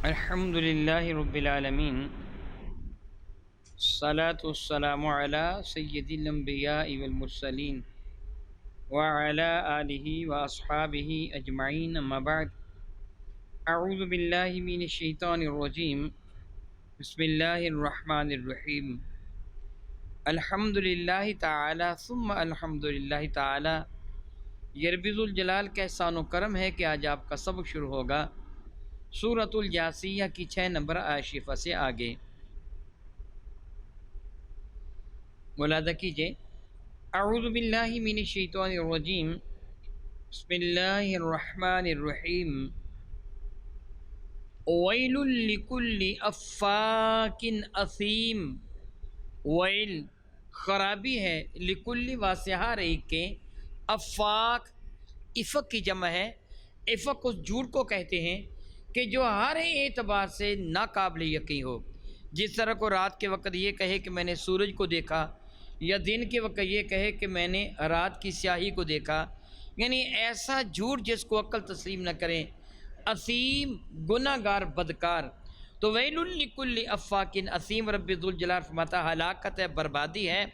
الحمد للہ رب العالمین، الصلاۃ والسلام علی سید الانبیاء والمرسلین وعلی آلہ واصحابہ اجمعین، اما بعد، اعوذ باللہ من الشیطان الرجیم، بسم اللہ الرحمن الرحیم۔ الحمد للہ تعالی ثم الحمد للہ تعالی۔ یہ رب ذوالجلال کا احسان و کرم ہے کہ آج آپ کا سبق شروع ہوگا سورۃ الجاثیہ کی 6 نمبر آیت شریفہ سے آگے۔ ملاحظہ کیجئے، اعوذ باللہ من الشیطان الرجیم، بسم اللہ الرحمن الرحیم، ویل لکل افاک اثیم۔ ویل خرابی ہے، لکل واسطہ ہر ایک کے، افاک افق کی جمع ہے۔ افق اس جھوٹ کو کہتے ہیں کہ جو ہر اعتبار سے ناقابل یقین ہو۔ جس طرح کو رات کے وقت یہ کہے کہ میں نے سورج کو دیکھا، یا دن کے وقت یہ کہے کہ میں نے رات کی سیاہی کو دیکھا، یعنی ایسا جھوٹ جس کو عقل تسلیم نہ کریں۔ اثیم گناہ گار بدکار۔ تو ویل لکل افاک اثیم، رب ذوالجلال فرماتا ہلاکت ہے، بربادی ہے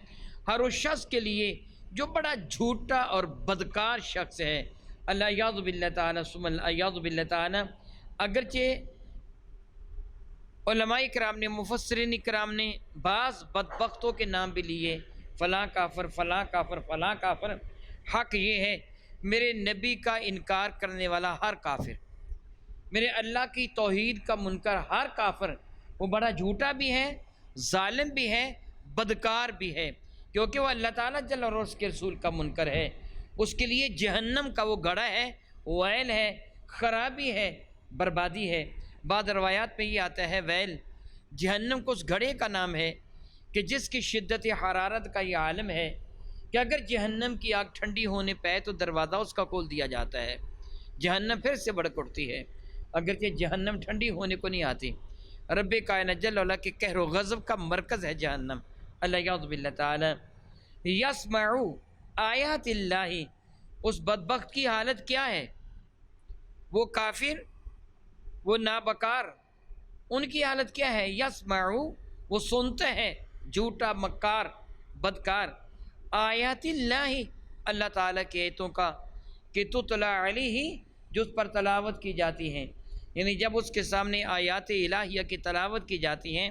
ہر اس شخص کے لیے جو بڑا جھوٹا اور بدکار شخص ہے۔ اللہ یعوذ باللہ تعالیٰ ثم یعوذ باللہ تعالیٰ۔ اگرچہ علماء کرام نے، مفسرین کرام نے بعض بدبختوں کے نام بھی لیے، فلاں کافر، فلاں کافر، فلاں کافر۔ حق یہ ہے میرے نبی کا انکار کرنے والا ہر کافر، میرے اللہ کی توحید کا منکر ہر کافر، وہ بڑا جھوٹا بھی ہے، ظالم بھی ہے، بدکار بھی ہے، کیونکہ وہ اللہ تعالیٰ جل اور اس کے رسول کا منکر ہے۔ اس کے لیے جہنم کا وہ گڑھا ہے، ویل ہے، خرابی ہے، بربادی ہے۔ بعض روایات میں یہ آتا ہے ویل جہنم کو اس گھڑے کا نام ہے کہ جس کی شدت حرارت کا یہ عالم ہے کہ اگر جہنم کی آگ ٹھنڈی ہونے پہ تو دروازہ اس کا کھول دیا جاتا ہے، جہنم پھر سے بڑک اٹھتی ہے، اگرچہ جہنم ٹھنڈی ہونے کو نہیں آتی۔ رب کائنات جل وعلا کے قہر و غضب کا مرکز ہے جہنم۔ اللہ یعوذ باللہ تعالی۔ یسمعوا آیات اللہ، اس بدبخت کی حالت کیا ہے؟ وہ کافر، وہ نابکار، ان کی حالت کیا ہے؟ یسمعوا، وہ سنتے ہیں، جھوٹا، مکار، بدکار، آیات اللہ، اللہ تعالیٰ کی آیتوں کا، کہ تتلی علیہ، جو اس پر تلاوت کی جاتی ہیں، یعنی جب اس کے سامنے آیات الہیہ کی تلاوت کی جاتی ہیں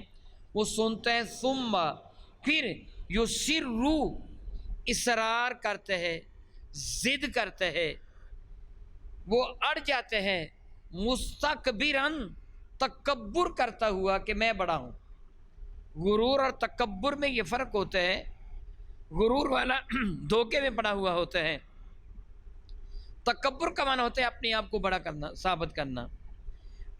وہ سنتے ہیں، ثم پھر یصروا، اصرار کرتے ہیں، ضد کرتے ہیں، وہ اڑ جاتے ہیں، مستکبرن، تکبر کرتا ہوا کہ میں بڑا ہوں۔ غرور اور تکبر میں یہ فرق ہوتا ہے، غرور والا دھوکے میں پڑا ہوا ہوتا ہے، تکبر کا معنی ہوتا ہے اپنے آپ کو بڑا کرنا، ثابت کرنا۔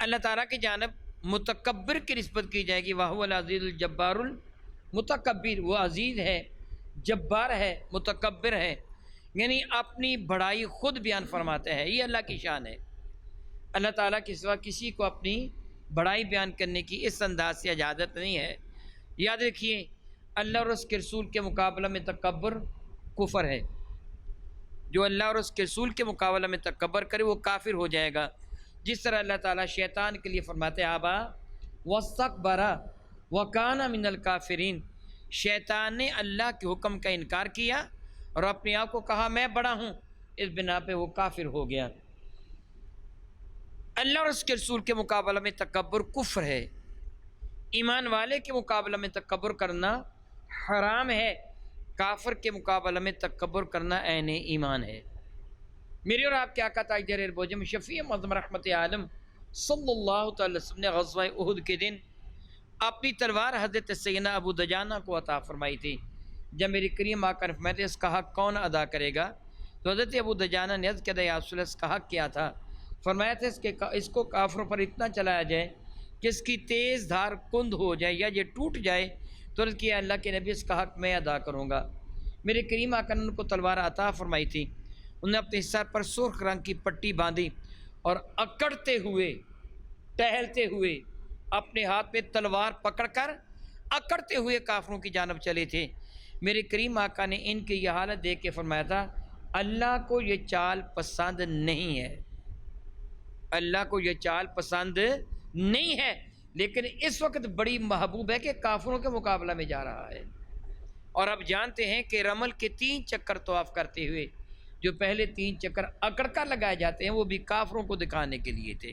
اللہ تعالیٰ کی جانب متکبر کی نسبت کی جائے گی، وَهُوَ الْعَزِيزُ الْجَبَّارُ الْمُتَكَبِّرُ، وہ عزیز ہے، جبار ہے، متکبر ہے، یعنی اپنی بڑائی خود بیان فرماتا ہے، یہ اللہ کی شان ہے۔ اللہ تعالیٰ کے سوا کسی کو اپنی بڑائی بیان کرنے کی اس انداز سے اجازت نہیں ہے۔ یاد رکھیے، اللہ اور اس کے رسول کے مقابلہ میں تکبر کفر ہے۔ جو اللہ اور اس کے رسول کے مقابلہ میں تکبر کرے وہ کافر ہو جائے گا۔ جس طرح اللہ تعالیٰ شیطان کے لیے فرماتے ہیں آبا واستکبر وکان من الکافرین، شیطان نے اللہ کے حکم کا انکار کیا اور اپنے آپ کو کہا میں بڑا ہوں، اس بنا پہ وہ کافر ہو گیا۔ اللہ اور اس کے رسول کے مقابلہ میں تکبر کفر ہے، ایمان والے کے مقابلہ میں تکبر کرنا حرام ہے، کافر کے مقابلہ میں تکبر کرنا عین ایمان ہے۔ میری اور آپ کے آقا تاجدار اربوجم شفیع معظم رحمت عالم صلی اللہ تعالی وسلم نے غزوہ احد کے دن اپنی تلوار حضرت سیدنا ابو دجانہ کو عطا فرمائی تھی۔ جب میری کریم آقا نے فرمایا اس کا حق کون ادا کرے گا، تو حضرت ابو دجانہ نے عرض کیا یا رسول اللہ، اس کا حق کیا تھا؟ فرمایا تھا اس کو کافروں پر اتنا چلایا جائے کہ اس کی تیز دھار کند ہو جائے یا یہ ٹوٹ جائے، تو عرض کیا اللہ کے نبی اس کا حق میں ادا کروں گا۔ میرے کریم آقا نے ان کو تلوار عطا فرمائی تھی، انہوں نے اپنے سر پر سرخ رنگ کی پٹی باندھی اور اکڑتے ہوئے، ٹہلتے ہوئے، اپنے ہاتھ میں تلوار پکڑ کر اکڑتے ہوئے کافروں کی جانب چلے تھے۔ میرے کریم آقا نے ان کی یہ حالت دیکھ کے فرمایا تھا اللہ کو یہ چال پسند نہیں ہے، اللہ کو یہ چال پسند نہیں ہے، لیکن اس وقت بڑی محبوب ہے کہ کافروں کے مقابلہ میں جا رہا ہے۔ اور اب جانتے ہیں کہ رمل کے 3 چکر طواف کرتے ہوئے جو پہلے 3 چکر اکڑ کر لگائے جاتے ہیں وہ بھی کافروں کو دکھانے کے لیے تھے۔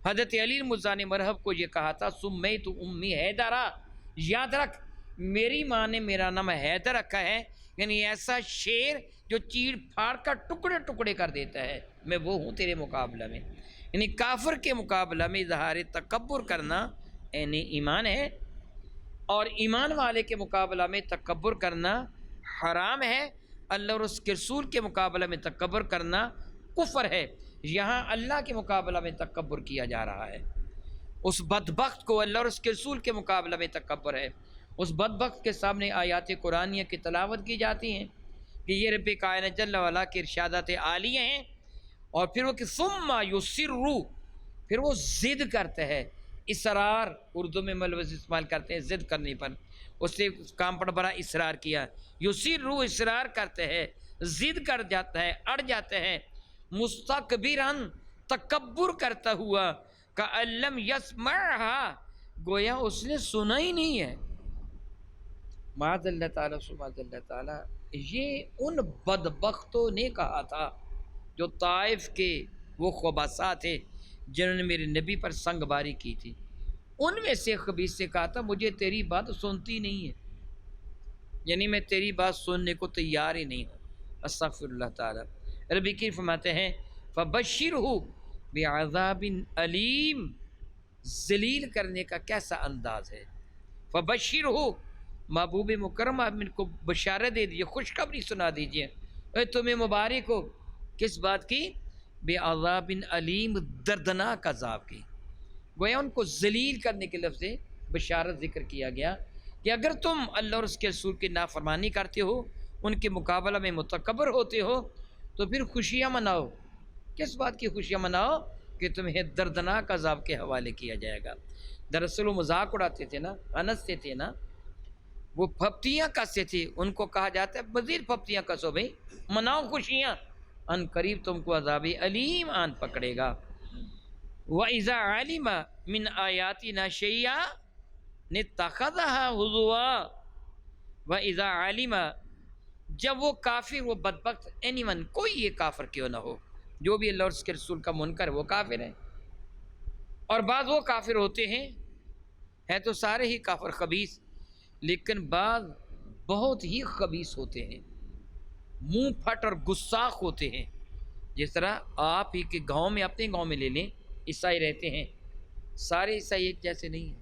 حضرت علی مرزا نے مرحب کو یہ کہا تھا سمیت امی حیدرہ، یاد رکھ میری ماں نے میرا نام حیدر رکھا ہے، یعنی ایسا شیر جو چیڑ پھاڑ کر ٹکڑے ٹکڑے کر دیتا ہے، میں وہ ہوں تیرے مقابلہ میں۔ یعنی کافر کے مقابلہ میں اظہار تکبر کرنا یعنی ایمان ہے، اور ایمان والے کے مقابلہ میں تکبر کرنا حرام ہے۔ اللہ اور اس کے رسول کے مقابلہ میں تکبر کرنا کفر ہے۔ یہاں اللہ کے مقابلہ میں تکبر کیا جا رہا ہے۔ اس بدبخت کو اللہ اور اس کے رسول کے مقابلہ میں تکبر ہے۔ اس بدبخت کے سامنے آیات قرآنیہ کی تلاوت کی جاتی ہیں کہ یہ رب کائنات جل وعلا کے ارشادات عالیہ ہیں، اور پھر وہ کہ ثم یصروا، پھر وہ ضد کرتا ہے۔ اصرار اردو میں ملوث استعمال کرتے ہیں ضد کرنے پر، اس سے کام پر بڑا اصرار کیا۔ یصروا اصرار کرتے ہیں، ضد کر جاتا ہے، اڑ جاتا ہے۔ مستکبرن تکبر کرتا ہوا، کأن لم یسمعھا، گویا اس نے سنا ہی نہیں ہے۔ معاذ اللہ تعالیٰ معاذ اللہ تعالیٰ، یہ ان بدبختوں نے کہا تھا جو طائف کے وہ خبثاء تھے جنہوں نے میرے نبی پر سنگ باری کی تھی۔ ان میں سے خبیث سے کہا تھا مجھے تیری بات سنتی نہیں ہے، یعنی میں تیری بات سننے کو تیار ہی نہیں ہوں۔ استغفر اللہ تعالیٰ۔ ربی کی فرماتے ہیں فبشرہ بعذاب علیم، ذلیل کرنے کا کیسا انداز ہے۔ فبشرہ، محبوب مکرم آپ ان کو بشارت دے دیجیے، خوشخبری سنا دیجیے، اے تمہیں مبارک ہو، کس بات کی؟ بعذاب علیم، دردناک عذاب کی۔ گویا ان کو ذلیل کرنے کے لفظ سے بشارت ذکر کیا گیا کہ اگر تم اللہ اور اس کے رسول کی نافرمانی کرتے ہو، ان کے مقابلہ میں متکبر ہوتے ہو، تو پھر خوشیاں مناؤ۔ کس بات کی خوشیاں مناؤ؟ کہ تمہیں دردناک عذاب کے حوالے کیا جائے گا۔ دراصل وہ مذاق اڑاتے تھے نا، ہنستے تھے نا، وہ پھپتیاں کستے تھے، ان کو کہا جاتا ہے مزید پھپتیاں کسو بھائی، مناؤ خوشیاں، ان قریب تم کو عذاب علیم آن پکڑے گا۔ وَإِذَا عَلِمَ مِنْ آيَاتِنَا شَيْئًا اتَّخَذَهَا هُزُوًا۔ وَإِذَا عَلِمَ، جب وہ کافر، وہ بدبخت، اینی ون، کوئی یہ کافر کیوں نہ ہو، جو بھی اللہ اور اس کے رسول کا منکر ہے وہ کافر ہے۔ اور بعض وہ کافر ہوتے ہیں تو سارے ہی کافر خبیث، لیکن بعض بہت ہی خبیث ہوتے ہیں، منہ پھٹ اور گستاخ ہوتے ہیں۔ جس طرح آپ ہی کے گاؤں میں، اپنے گاؤں میں لے لیں، عیسائی رہتے ہیں، سارے عیسائی ایک جیسے نہیں ہیں۔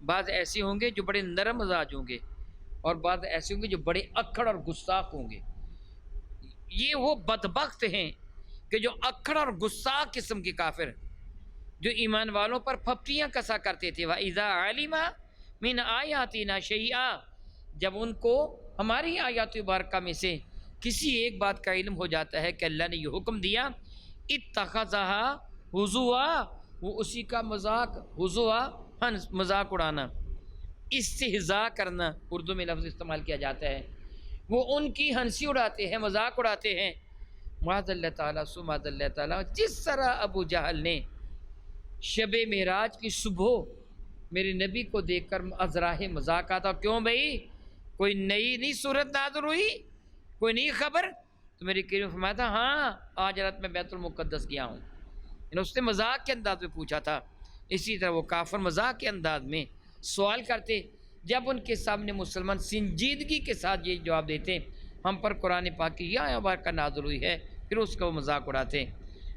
بعض ایسے ہوں گے جو بڑے نرم مزاج ہوں گے، اور بعض ایسے ہوں گے جو بڑے اکڑ اور گستاخ ہوں گے۔ یہ وہ بدبخت ہیں کہ جو اکڑ اور گستاخ قسم کے کافر، جو ایمان والوں پر پھپتیاں کسا کرتے تھے۔ وَإِذَا عَلِمَ مِنْ آيَاتِنَا شَيْئًا، جب ان کو ہماری آیات مبارکہ میں سے کسی ایک بات کا علم ہو جاتا ہے کہ اللہ نے یہ حکم دیا، اتخذها ہزوا، وہ اسی کا مذاق، ہزوا مذاق اڑانا، استہزاء کرنا اردو میں لفظ استعمال کیا جاتا ہے، وہ ان کی ہنسی اڑاتے ہیں، مذاق اڑاتے ہیں۔ معاذ اللہ تعالیٰ معاذ اللہ تعالیٰ، جس طرح ابو جہل نے شب معراج کی صبح میرے نبی کو دیکھ کر ازراہ مذاق آتا، کیوں بھائی کوئی نئی صورت نازل ہوئی، کوئی نئی خبر؟ تو میری کریم فرمایا تھا ہاں آج رات میں بیت المقدس گیا ہوں، یعنی اس نے مذاق کے انداز میں پوچھا تھا۔ اسی طرح وہ کافر مذاق کے انداز میں سوال کرتے، جب ان کے سامنے مسلمان سنجیدگی کے ساتھ یہ جواب دیتے ہم پر قرآن پاک کی یہ آیت مبارکہ نازل ہوئی ہے، پھر اس کا وہ مذاق اڑاتے۔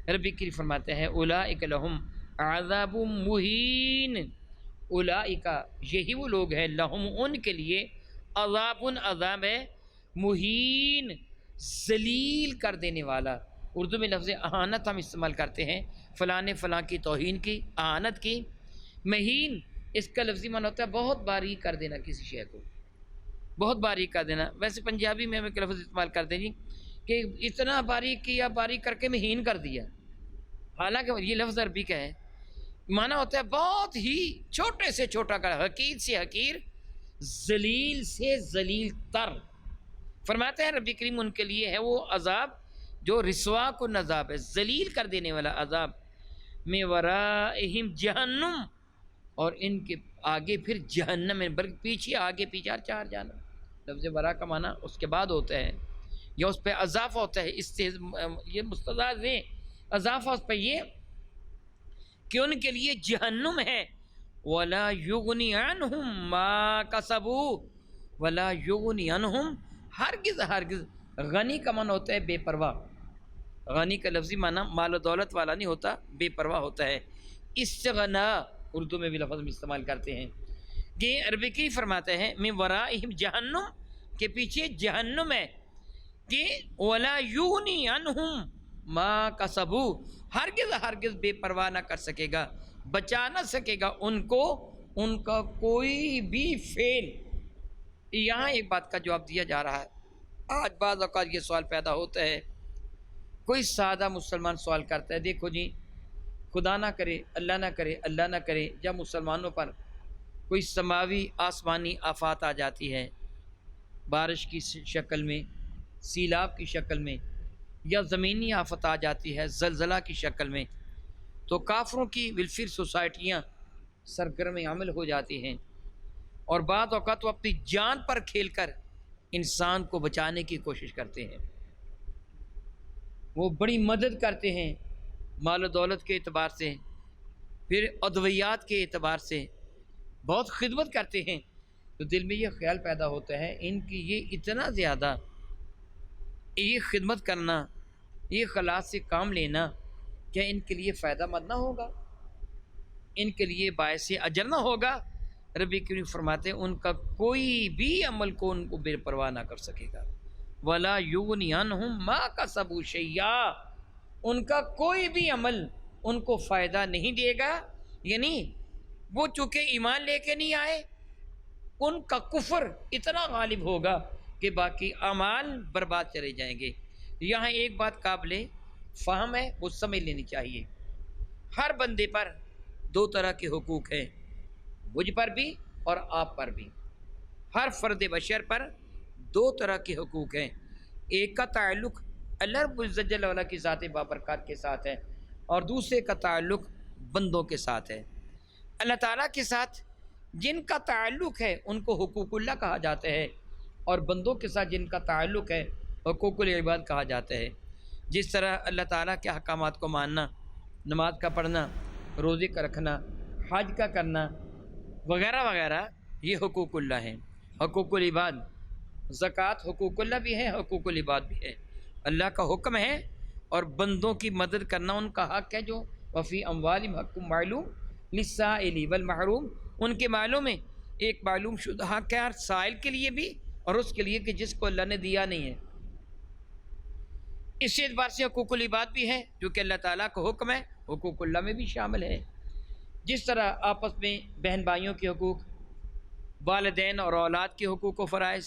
ربی کریم فرماتے ہیں اولئک لہم عذاب مہین، اولئک یہی وہ لوگ ہیں، لہم ان کے لیے، عذاب عذاب ہے، مہین ذلیل کر دینے والا۔ اردو میں لفظ اہانت ہم استعمال کرتے ہیں، فلاں نے فلاں کی توہین کی، اہانت کی۔ مہین اس کا لفظی معنی ہوتا ہے بہت باریک کر دینا کسی شے کو، بہت باریک کر دینا۔ ویسے پنجابی میں ہم ایک لفظ استعمال کرتے ہیں کہ اتنا باریک کیا، باریک کر کے مہین کر دیا، حالانکہ یہ لفظ عربی کا ہے، معنی ہوتا ہے بہت ہی چھوٹے سے چھوٹا کر، حقیر سے حقیر، ذلیل سے ذلیل تر۔ فرماتے ہیں ربی کریم ان کے لیے ہے وہ عذاب جو رسوا کن عذاب ہے، ذلیل کر دینے والا عذاب۔ من ورائہم جہنم، اور ان کے آگے پھر جہنم ہے، بلکہ پیچھے آگے پیچھے چار جہنم۔ لفظ ورا کا معنی اس کے بعد ہوتا ہے یا اس پہ اضافہ ہوتا ہے، اس سے یہ مستضاف ہے، اضافہ اس پہ یہ کہ ان کے لیے جہنم ہے۔ وَلَا يُغْنِي عَنْهُمْ مَا كَسَبُوا وَلَا يُغْنِي عَنْهُمْ، ہرگز غنی کا معنی ہوتا ہے بے پرواہ، غنی کا لفظی معنی مال و دولت والا نہیں ہوتا، بے پرواہ ہوتا ہے۔ استغنا اردو میں بھی لفظ میں استعمال کرتے ہیں کہ عربی کی فرماتے ہیں من ورائہم جہنم، کے پیچھے جہنم ہے، کہ ولا یغنی عنہم ما کسبوا، ہرگز بے پرواہ نہ کر سکے گا، بچا نہ سکے گا ان کو ان کا کوئی بھی فعل۔ یہاں ایک بات کا جواب دیا جا رہا ہے۔ آج بعض اوقات یہ سوال پیدا ہوتا ہے، کوئی سادہ مسلمان سوال کرتا ہے، دیکھو جی خدا نہ کرے، اللہ نہ کرے، اللہ نہ کرے، جب مسلمانوں پر کوئی سماوی آسمانی آفات آ جاتی ہے، بارش کی شکل میں، سیلاب کی شکل میں، یا زمینی آفت آ جاتی ہے زلزلہ کی شکل میں، تو کافروں کی ویلفیئر سوسائٹیاں سرگرم عمل ہو جاتی ہیں، اور بعض اوقات وہ اپنی جان پر کھیل کر انسان کو بچانے کی کوشش کرتے ہیں، وہ بڑی مدد کرتے ہیں مال و دولت کے اعتبار سے، پھر ادویات کے اعتبار سے بہت خدمت کرتے ہیں۔ تو دل میں یہ خیال پیدا ہوتا ہے ان کی یہ اتنا زیادہ یہ خدمت کرنا، یہ خلاص سے کام لینا، کیا ان کے لیے فائدہ مند نہ ہوگا، ان کے لیے باعث اجر نہ ہوگا؟ ربی کریم فرماتے ہیں ان کا کوئی بھی عمل کو ان کو بے پرواہ نہ کر سکے گا۔ وَلَا يُغْنِي عَنْهُمْ مَا كَسَبُوا شَيْئًا، ان کا کوئی بھی عمل ان کو فائدہ نہیں دے گا، یعنی وہ چونکہ ایمان لے کے نہیں آئے، ان کا کفر اتنا غالب ہوگا کہ باقی اعمال برباد چلے جائیں گے۔ یہاں ایک بات قابل فہم ہے، وہ سمجھ لینی چاہیے۔ ہر بندے پر دو طرح کے حقوق ہیں، مجھ پر بھی اور آپ پر بھی۔ ہر فرد بشر پر دو طرح کے حقوق ہیں، ایک کا تعلق اللہ رب العزت جل وعلا کی ذات بابرکات کے ساتھ ہے، اور دوسرے کا تعلق بندوں کے ساتھ ہے۔ اللہ تعالیٰ کے ساتھ جن کا تعلق ہے ان کو حقوق اللہ کہا جاتا ہے، اور بندوں کے ساتھ جن کا تعلق ہے حقوق العباد کہا جاتا ہے۔ جس طرح اللہ تعالیٰ کے احکامات کو ماننا، نماز کا پڑھنا، روزے کا رکھنا، حج کا کرنا وغیرہ وغیرہ، یہ حقوق اللہ ہیں۔ حقوق العباد، زکوٰۃ حقوق اللہ بھی ہے، حقوق العباد بھی ہے، اللہ کا حکم ہے، اور بندوں کی مدد کرنا ان کا حق ہے، جو وفی اموالہم حق معلوم للسائل والمحروم، ان کے مالوں میں ایک معلوم شدہ حق ہے ہر سائل کے لیے بھی اور اس کے لیے کہ جس کو اللہ نے دیا نہیں ہے۔ اس اعتبار سے حقوق العباد بھی ہے جو کہ اللہ تعالیٰ کا حکم ہے، حقوق اللہ میں بھی شامل ہے۔ جس طرح آپس میں بہن بھائیوں کے حقوق، والدین اور اولاد کے حقوق و فرائض،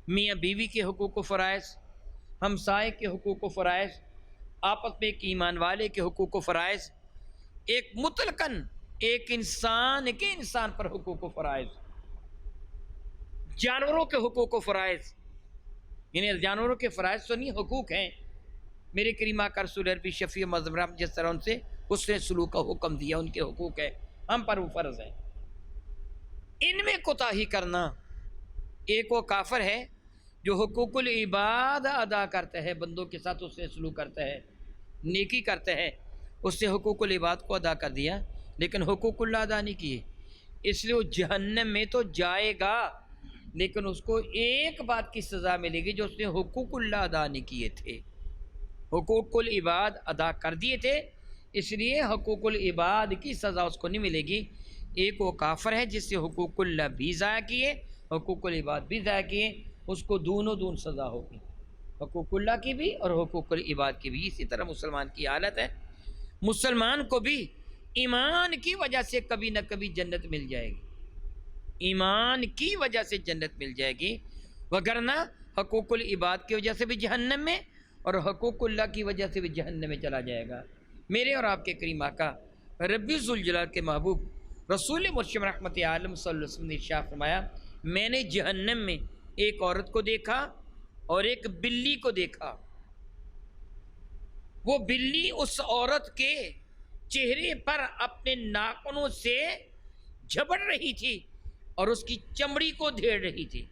میاں بیوی کے حقوق و فرائض، ہمسائے کے حقوق و فرائض، آپس میں ایک ایمان والے کے حقوق و فرائض، ایک مطلقاً ایک انسان کے انسان پر حقوق و فرائض، جانوروں کے حقوق و فرائض، یعنی جانوروں کے فرائض تو نہیں، حقوق ہیں۔ میرے کریم آقا رسول عربی شفیع مظلم جس طرح ان سے حسن سلوک کا حکم دیا، ان کے حقوق ہے، ہم پر وہ فرض ہے۔ ان میں کوتاہی کرنا، ایک وہ کافر ہے جو حقوق العباد ادا کرتا ہے، بندوں کے ساتھ اس سے سلوک کرتا ہے، نیکی کرتا ہے، اس سے حقوق العباد کو ادا کر دیا لیکن حقوق اللہ ادا نہیں کیے، اس لیے وہ جہنم میں تو جائے گا، لیکن اس کو ایک بات کی سزا ملے گی جو اس نے حقوق اللہ ادا نہیں کیے تھے، حقوق العباد ادا کر دیے تھے، اس لیے حقوق العباد کی سزا اس کو نہیں ملے گی۔ ایک وہ کافر ہے جس سے حقوق اللہ بھی ضائع کیے، حقوق العباد بھی ضائع کیے، اس کو دونوں سزا ہوگی، حقوق اللہ کی بھی اور حقوق العباد کی بھی۔ اسی طرح مسلمان کی حالت ہے، مسلمان کو بھی ایمان کی وجہ سے کبھی نہ کبھی جنت مل جائے گی، ایمان کی وجہ سے جنت مل جائے گی، وگرنہ حقوق العباد کی وجہ سے بھی جہنم میں اور حقوق اللہ کی وجہ سے بھی جہنم میں چلا جائے گا۔ میرے اور آپ کے کریم آقا ربی ذوالجلال کے محبوب رسول مرشد رحمت عالم صلی اللہ علیہ وسلم نے ارشاد فرمایا، میں نے جہنم میں ایک عورت کو دیکھا اور ایک بلی کو دیکھا، وہ بلی اس عورت کے چہرے پر اپنے ناخنوں سے جھپٹ رہی تھی اور اس کی چمڑی کو دھیڑ رہی تھی،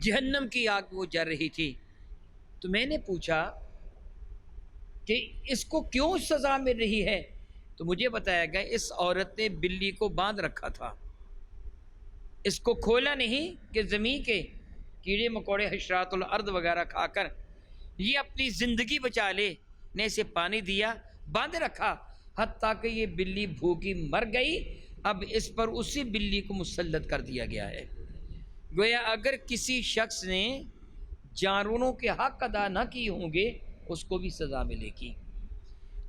جہنم کی آگ وہ جل رہی تھی۔ تو میں نے پوچھا کہ اس کو کیوں سزا مل رہی ہے؟ تو مجھے بتایا گیا اس عورت نے بلی کو باندھ رکھا تھا، اس کو کھولا نہیں کہ زمین کے کیڑے مکوڑے حشرات الارض وغیرہ کھا کر یہ اپنی زندگی بچا لے، نے اسے پانی دیا، باندھ رکھا، حتیٰ کہ یہ بلی بھوکی مر گئی۔ اب اس پر اسی بلی کو مسلط کر دیا گیا ہے۔ گویا اگر کسی شخص نے جانوروں کے حق ادا نہ کیے ہوں گے اس کو بھی سزا ملے گی۔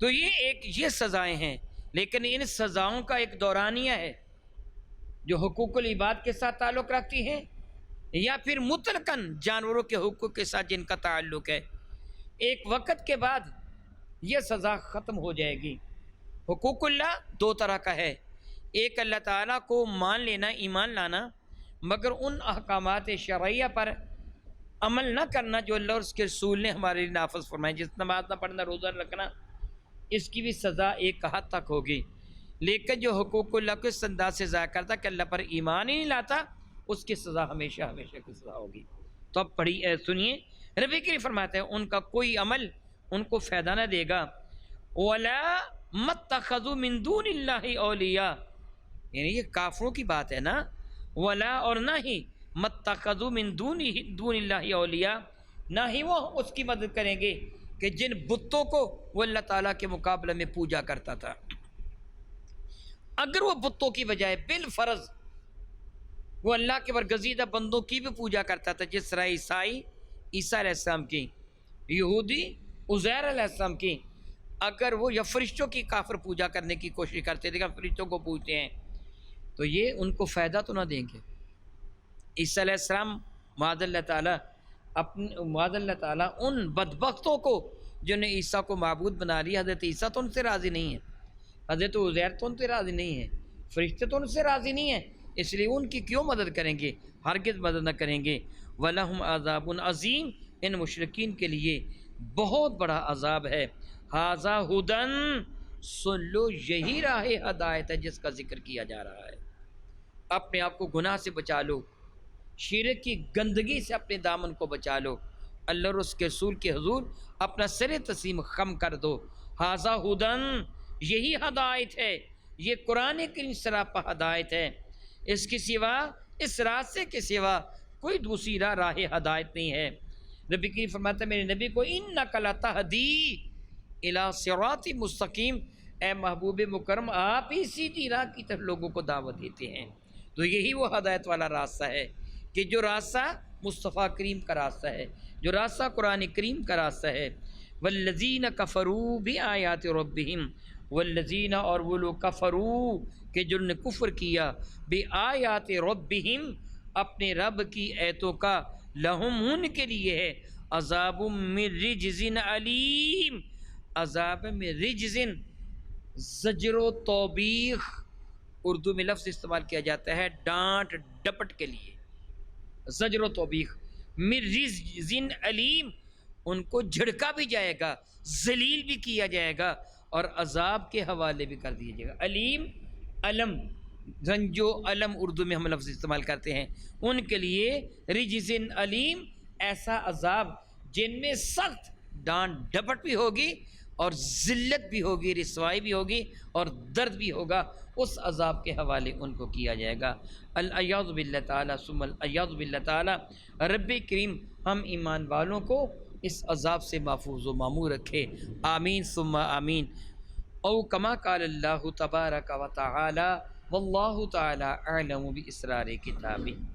تو یہ سزائیں ہیں، لیکن ان سزاؤں کا ایک دورانیہ ہے جو حقوق العباد کے ساتھ تعلق رکھتی ہیں یا پھر مطلقاً جانوروں کے حقوق کے ساتھ جن کا تعلق ہے۔ ایک وقت کے بعد یہ سزا ختم ہو جائے گی۔ حقوق اللہ دو طرح کا ہے، ایک اللہ تعالیٰ کو مان لینا، ایمان لانا، مگر ان احکامات شرعیہ پر عمل نہ کرنا جو اللہ اور اس کے رسول نے ہمارے لیے نافذ فرمائے، جس نماز نہ پڑھنا، روزہ رکھنا، اس کی بھی سزا ایک حد تک ہوگی۔ لیکن جو حقوق اللہ کو اس انداز سے ضائع کرتا کہ اللہ پر ایمان ہی نہیں لاتا، اس کی سزا ہمیشہ ہمیشہ کی سزا ہوگی۔ تو اب سنیے، ربی کریم فرماتے ہیں ان کا کوئی عمل ان کو فائدہ نہ دے گا۔ وَلَا مَتَّخَذُوا مِن دُونِ اللَّهِ أَوْلِيَاءَ، یعنی یہ کافروں کی بات ہے نا، ولا اور نہ ہی مَتَّخَذُوا مِن دُونِ اللَّهِ أَوْلِيَاءَ، نہ ہی وہ اس کی مدد کریں گے کہ جن بتوں کو وہ اللہ تعالیٰ کے مقابلے میں پوجا کرتا تھا۔ اگر وہ بتوں کی بجائے بالفرض وہ اللہ کے برگزیدہ بندوں کی بھی پوجا کرتا تھا، جس طرح عیسیٰ علیہ السلام کی، یہودی عزیر علیہ السلام کی، اگر وہ یا فرشتوں کی کافر پوجا کرنے کی کوشش کرتے تھے کہ فرشتوں کو پوجتے ہیں، تو یہ ان کو فائدہ تو نہ دیں گے۔ عیسیٰ علیہ السلام معاذ اللہ تعالیٰ ان بدبختوں کو جنہوں نے عیسیٰ کو معبود بنا لیا، حضرت عیسیٰ تو ان سے راضی نہیں ہے، حضرت عزیر تو ان سے راضی نہیں ہے، فرشتے تو ان سے راضی نہیں ہیں، اس لیے ان کی کیوں مدد کریں گے؟ ہرگز مدد نہ کریں گے۔ وَلَهُمْ عَذَابٌ عَظِيمٌ، ان مشرکین کے لیے بہت بڑا عذاب ہے۔ ھذا ھدن، سن لو یہی راہ ہدایت ہے جس کا ذکر کیا جا رہا ہے۔ اپنے آپ کو گناہ سے بچا لو، شرک کی گندگی سے اپنے دامن کو بچا لو، اللہ اور اس کے رسول کے حضور اپنا سر تسلیم خم کر دو۔ ھذا ھدن، یہی ہدایت ہے، یہ قرآن کی سراپا ہدایت ہے، اس کے سوا، اس راستے کے سوا کوئی دوسری راہ ہدایت نہیں ہے۔ نبی کریم فرماتا ہے میرے نبی کو انک لتہدی الی صراط مستقیم، اے محبوب مکرم آپ ہی سیدھی راہ کی طرف لوگوں کو دعوت دیتے ہیں۔ تو یہی وہ ہدایت والا راستہ ہے کہ جو راستہ مصطفیٰ کریم کا راستہ ہے، جو راستہ قرآن کریم کا راستہ ہے۔ والذین کفروا بآیات ربہم، والذین، اور وہ لوگ کفروا کہ جنہوں نے کفر کیا، بآیات ربہم اپنے رب کی ایتوں کا، لہم ان کے لیے ہے عذاب من رجز علیم، عذاب میں رجزن، زجر و توبیخ، اردو میں لفظ استعمال کیا جاتا ہے ڈانٹ ڈپٹ کے لیے، زجر و توبیخ، من رجزن علیم، ان کو جھڑکا بھی جائے گا، ذلیل بھی کیا جائے گا، اور عذاب کے حوالے بھی کر دیا جائے گا۔ علیم، علم، رنج و علم اردو میں ہم لفظ استعمال کرتے ہیں، ان کے لیے رجزن علیم، ایسا عذاب جن میں سخت ڈانٹ ڈپٹ بھی ہوگی اور ذلت بھی ہوگی، رسوائی بھی ہوگی اور درد بھی ہوگا، اس عذاب کے حوالے ان کو کیا جائے گا۔ العیاذ باللہ تعالیٰ ثم العیاذ باللہ تعالیٰ، رب کریم ہم ایمان والوں کو اس عذاب سے محفوظ و معمور رکھے، آمین ثم آمین۔ او کما قال اللہ تبارک و تعالی، واللہ تعالی اعلم باسرار کتابہ۔